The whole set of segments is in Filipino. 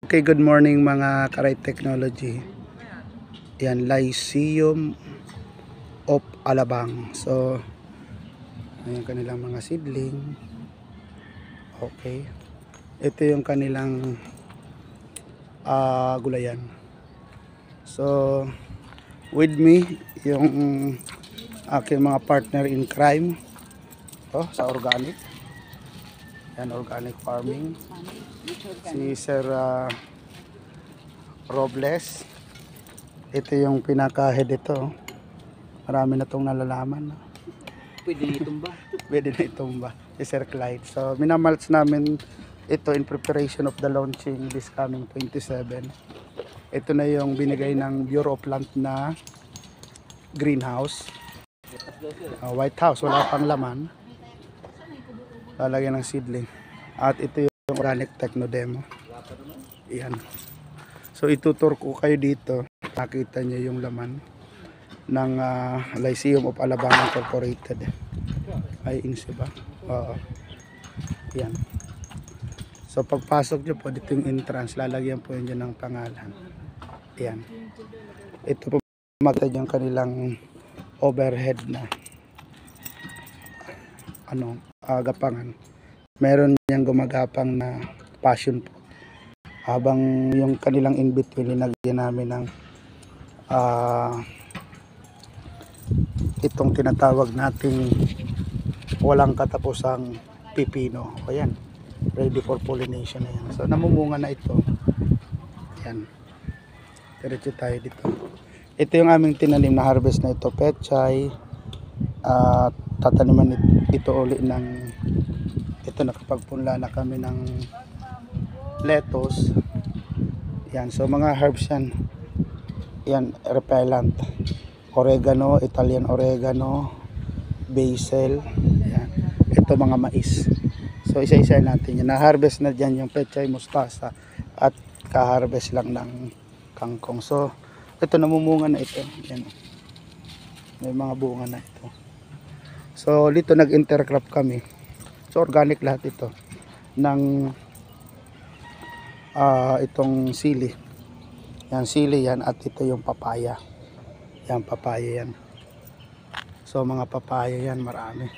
Okay, good morning mga Karay Technology. Yan, Lyceum of Alabang. So, ayan kanilang mga seedling. Okay. Ito yung kanilang gulayan. So, with me, yung aking mga partner in crime. Sa organic. Yan, organic farming. Si Sir Robles. Ito yung pinaka-head ito. Marami na itong nalalaman. Pwede itumba. Pwede na itumba. Si Sir Clyde. So, minamalts namin ito in preparation of the launching this coming 27. Ito na yung binigay ng Bureau of Plant na greenhouse. White House. Wala pang laman. Lalagyan ng seedling. At ito yung organic techno demo. Yan. So itutur ko kayo dito. Nakita nyo yung laman ng Lyceum of Alabang Incorporated. Ay insi ba? Oo. Yan. So pagpasok nyo po dito yung entrance, lalagyan po yun ng pangalan. Yan. Ito po magtad yung kanilang overhead na gapangan. Meron niyang gumagapang na passion po. Habang yung kanilang in-between, linagyan namin ng itong tinatawag nating walang katapusang pipino. Ayan, ready for pollination na yan. So namumunga na ito. Ayan, diretso tayo dito. Ito yung aming tinanim na harvest na ito, pechay. Tataniman ito uli ng ito, nakapagpunla na kami ng lettuce. Yan, so mga herbs yan. Yan, repellent. Oregano, Italian oregano, basil. Yan. Ito mga mais. So isa-isa natin yan. Na-harvest na dyan yung pechay, mustasa at ka-harvest lang ng kangkong. So ito, namumunga na ito. Yan. May mga bunga na ito. So dito nag-intercrop kami. So organic lahat ito ng itong sili. Yan, sili yan, at ito yung papaya. Yan, papaya yan. So mga papaya yan, marami.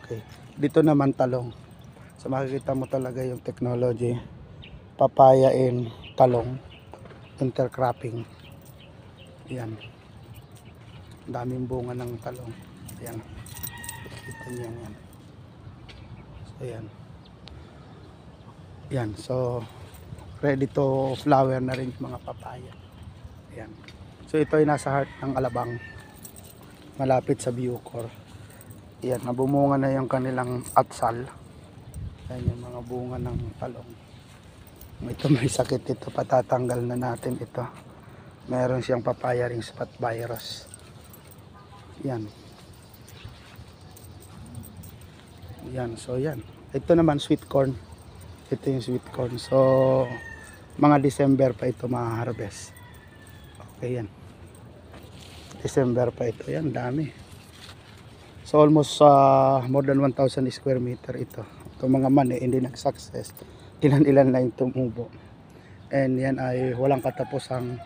Okay. Dito naman talong. So makikita mo talaga yung technology. Papaya in talong. Intercropping. Yan. Daming bunga ng talong. Yan. Kita niyo yan. So yan. Yan. So ready to flower na rin mga papaya. Yan. So ito ay nasa heart ng Alabang. Malapit sa Bucor. Yan. Nabumunga na yung kanilang atsal. Yan yung mga bunga ng talong. Ito may sakit ito. Patatanggal na natin ito. Meron siyang papaya ring spot virus. Yan. Yan, so yan. Ito naman sweet corn. Ito yung sweet corn. So mga December pa ito ma-harvest. Okay yan. December pa ito. Yan, dami. So almost more than 1,000 square meter ito. Itong mga mani hindi nag-success. Ilan-ilan na yung tumubo. And yan ay walang katapusang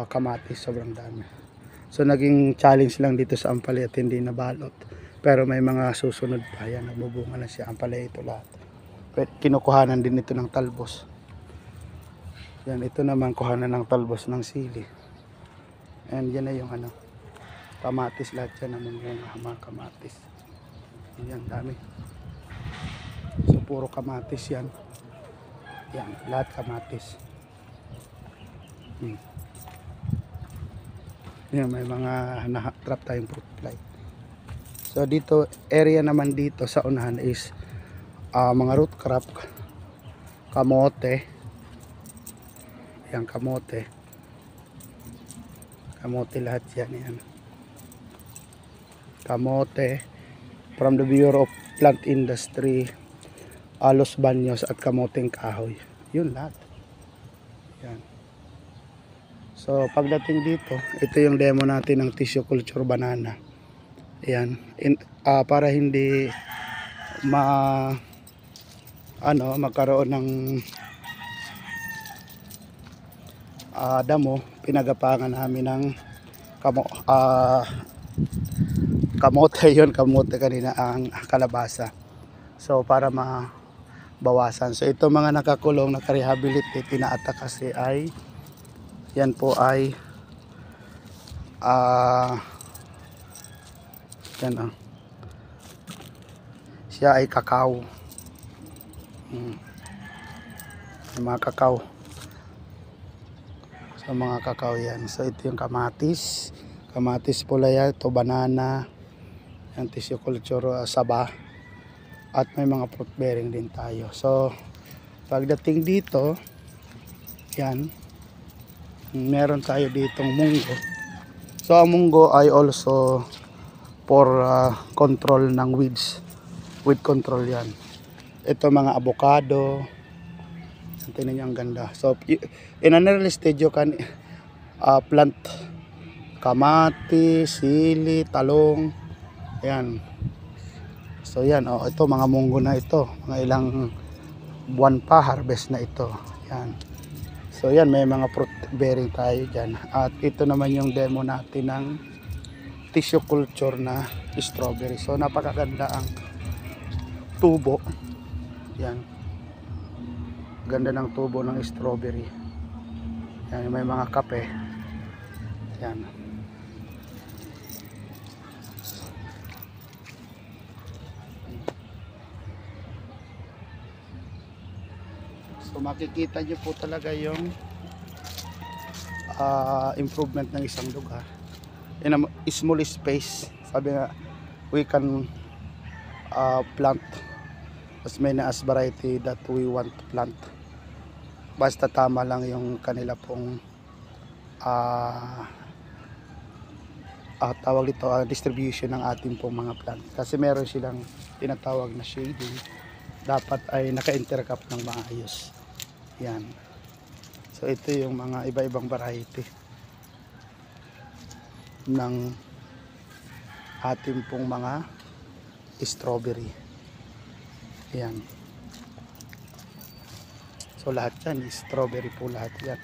kamatis. Sobrang dami. So naging challenge lang dito sa ampalaya at hindi nabalot. Pero may mga susunod pa. Yan, nagbubunga na siya. Ampalaya ito lahat. Kinukuhanan din ito ng talbos. Yan, ito naman kuhanan ng talbos ng sili. And yan na yung kamatis lahat yan. Mga kamatis. Yan, dami. So puro kamatis yan. Yan, lahat kamatis. Yan, may mga na-trap tayong fruit fly. So dito, area naman dito sa unahan is mga root crop, kamote. Yan, kamote. Kamote lahat yan. Yan. Kamote from the Bureau of Plant Industry, Los Baños at kamoteng kahoy. Yun lahat. Yan. So pagdating dito, ito yung demo natin ng tissue culture banana. Ayan, para hindi magkaroon ng damo, pinagapangan namin ng kamote yun, kamote kanina ang kalabasa. So para mabawasan. So ito mga nakakulong, nakarehabilitate, tinaatak kasi ay yan po ay yan siya ay kakao. Yung mga kakao. So mga kakao yan. So ito yung kamatis. Kamatis pula yan. Ito banana. Yan tissue culture saba. At may mga fruit bearing din tayo. So pagdating dito, yan. Meron tayo ditong munggo. So ang munggo ay also for control ng weeds. Weed control yan. Ito mga avocado. Tingnan niyo ang ganda. So in an early stage you can plant kamatis, sili, talong. Ayan. So yan, ito mga munggo na ito. Mga ilang buwan pa harvest na ito. Yan. So yan, may mga fruit bearing tayo dyan. At ito naman yung demo natin ng tissue culture na strawberry. So napakaganda ang tubo. Yan. Ganda ng tubo ng strawberry. Yan, may mga kape. Yan. So makikita nyo po talaga yung improvement ng isang lugar. In a small space, sabi nga, we can plant as many as variety that we want to plant. Basta tama lang yung kanila pong tawag dito, distribution ng ating pong mga plant. Kasi meron silang tinatawag na shading. Dapat ay naka-intercap ng maayos. Yan. So ito yung mga iba-ibang variety ng ating pong mga strawberry. Yan. So lahat yan, strawberry po lahat yan.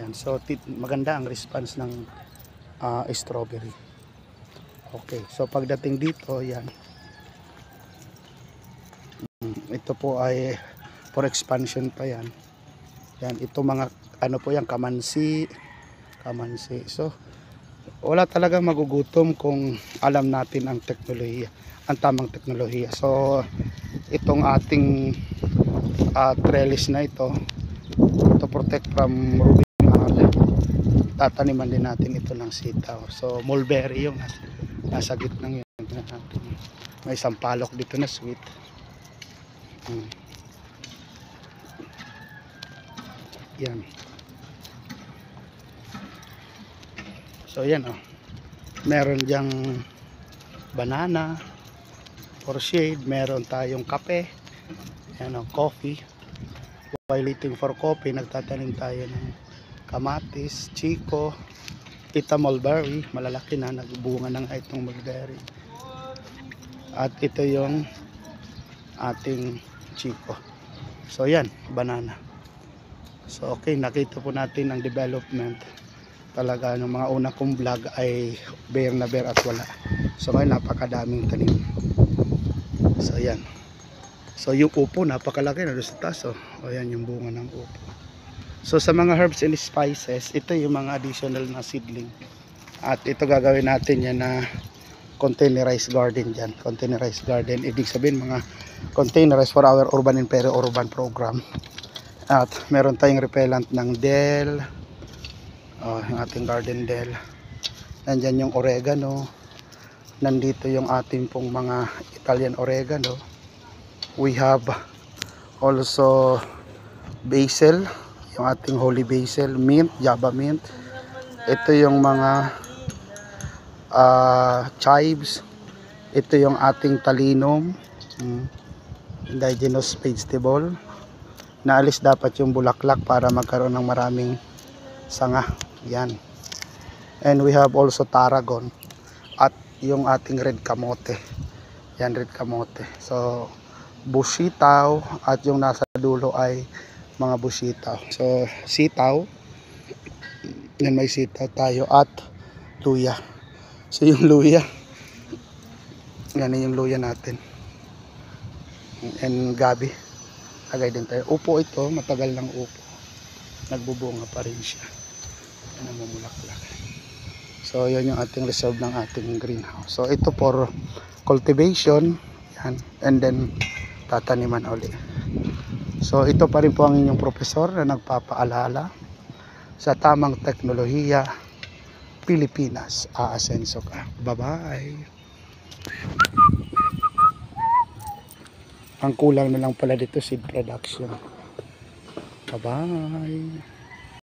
Yan. So maganda ang response ng strawberry. Okay. So pagdating dito, yan. Ito po ay for expansion pa yan. Yan, ito mga ano po yan, kamansi. So wala talagang magugutom kung alam natin ang teknolohiya, ang tamang teknolohiya. So itong ating trellis na ito, to protect from rubbing, tataniman din natin ito ng sitaw. So mulberry yung nasa gitnang yun. May sampalok dito na sweet. Yan. So yan meron diyang banana for shade, meron tayong kape, yan coffee. While waiting for coffee, nagtatanim tayo ng kamatis, chico, ita mulberry, malalaki na, nagbunga na nga itong mulberry. At ito yung ating chico. So yan, banana. So okay, nakita po natin ang development. Talaga ng mga una kong vlog ay bare na bare at wala. So ngayon napakadaming tanim. So yan. So yung upo napakalaki na doon sa taas. O yan yung bunga ng upo. So sa mga herbs and spices, ito yung mga additional na seedling. At ito gagawin natin yan na containerized garden dyan. Containerized garden, ibig sabihin mga containerized for our urban and peri-urban program. At meron tayong repellent ng Dell, yung ating garden Dell. Nandyan yung oregano. Nandito yung ating pong mga Italian oregano. We have also basil, yung ating holy basil, mint, java mint. Ito yung mga chives. Ito yung ating talinum, indigenous vegetable. Naalis dapat yung bulaklak para magkaroon ng maraming sanga. Yan. And we have also tarragon at yung ating red kamote. Yan, red kamote. So busitaw at yung nasa dulo ay mga busitaw. So sitaw, Yan, may sitaw tayo at luya. So yung luya, yan yung luya natin. And gabi, lagay din tayo. Upo ito, matagal ng upo. Nagbubunga pa rin siya. Yan, namumulaklak. So yan yung ating reserve ng ating greenhouse. So ito for cultivation, yan, and then tataniman ulit. So ito pa rin po ang inyong profesor na nagpapaalala sa tamang teknolohiya, Pilipinas, aasenso ka. Bye-bye. Ang kulang na lang pala dito seed production. Bye-bye.